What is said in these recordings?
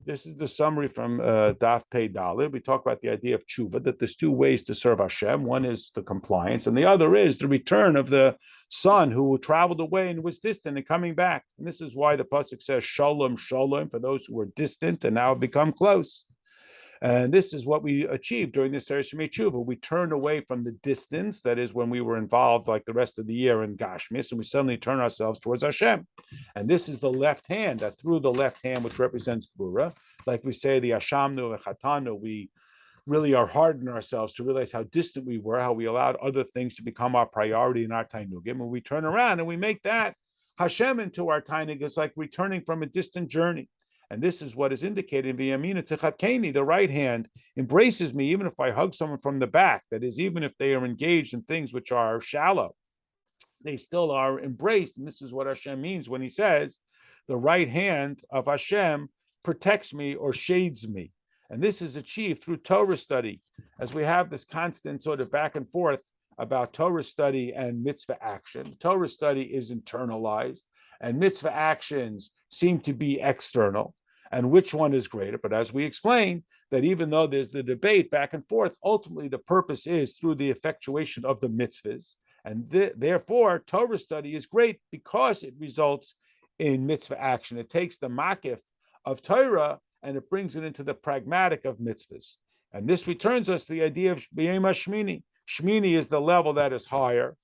This is the summary from Daf Pei Dalet. We talk about the idea of tshuva, that there's two ways to serve Hashem. One is the compliance, and the other is the return of the son who traveled away and was distant and coming back. And this is why the pasuk says shalom, shalom, for those who were distant and now become close. And this is what we achieved during this Sefer Shemei Tshuva. We turned away from the distance, that is when we were involved like the rest of the year in Gashmis, and we suddenly turn ourselves towards Hashem. And this is the left hand, that through the left hand, which represents Gvura, like we say, the Ashamnu and Chatanu, we really are hardening ourselves to realize how distant we were, how we allowed other things to become our priority in our Tainugim. And we turn around and we make that Hashem into our Tainug. It's like returning from a distant journey. And this is what is indicated in V'yamina Techakeni, the right hand embraces me, even if I hug someone from the back. That is, even if they are engaged in things which are shallow, they still are embraced. And this is what Hashem means when he says, the right hand of Hashem protects me or shades me. And this is achieved through Torah study, as we have this constant sort of back and forth about Torah study and mitzvah action. Torah study is internalized, and mitzvah actions seem to be external. And which one is greater? But as we explained, that even though there's the debate back and forth, ultimately the purpose is through the effectuation of the mitzvahs. And therefore, Torah study is great because it results in mitzvah action. It takes the makif of Torah and it brings it into the pragmatic of mitzvahs. And this returns us to the idea of B'yom Shmini. Shmini is the level that is higher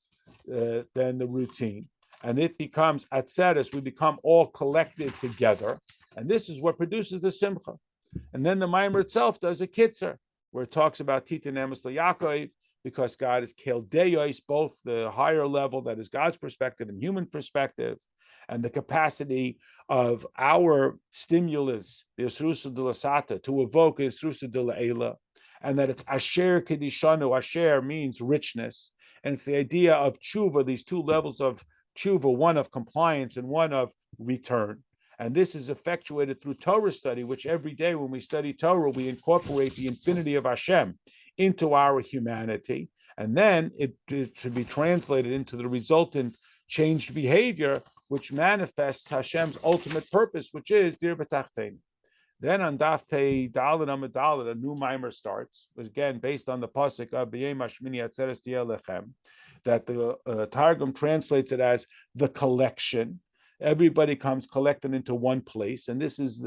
than the routine. And it becomes atzeres, we become all collected together. And this is what produces the simcha. And then the Maimer itself does a kitzer, where it talks about Titin Emes LeYaakov, because God is Keldeos, both the higher level, that is God's perspective and human perspective, and the capacity of our stimulus, the Yisrusa de la Sata, to evoke Yisrusa de la Eila, and that it's Asher Kedishanu. Asher means richness. And it's the idea of tshuva, these two levels of tshuva, one of compliance and one of return. And this is effectuated through Torah study, which every day when we study Torah, we incorporate the infinity of Hashem into our humanity. And then it should be translated into the resultant changed behavior, which manifests Hashem's ultimate purpose, which is dir b'tachtein. Then on Daf Pei Dalet Amud Dalet, a new mimer starts, again based on the pasuk of B'yom Hashmini Atzeres Tiyeh Lechem, that the Targum translates it as the collection. Everybody comes collected into one place, and this is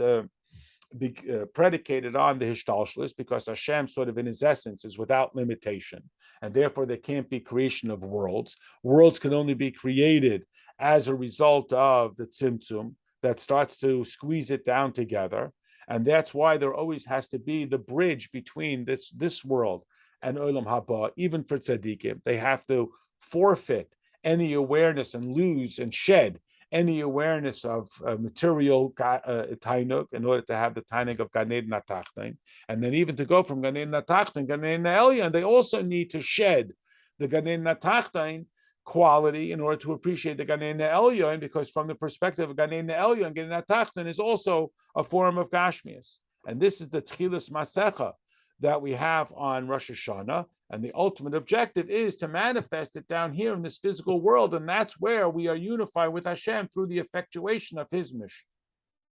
predicated on the Hishtalshlus, because Hashem, sort of in his essence, is without limitation, and therefore there can't be creation of worlds. Worlds can only be created as a result of the tzimtzum that starts to squeeze it down together. And that's why there always has to be the bridge between this world and Olam Haba. Even for tzaddikim, they have to forfeit any awareness and lose and shed any awareness of material tainuk in order to have the tainuk of Gan Eden Natachtain. And then even to go from Gan Eden Natachtain, Gan Eden Elyon, they also need to shed the Gan Eden Natachtain quality in order to appreciate the Gan Eden Elyon, because from the perspective of Gan Eden Elyon, Gan Eden Natachtain is also a form of Gashmias. And this is the Tchilas Masecha that we have on Rosh Hashanah. And the ultimate objective is to manifest it down here in this physical world. And that's where we are unified with Hashem through the effectuation of his mission.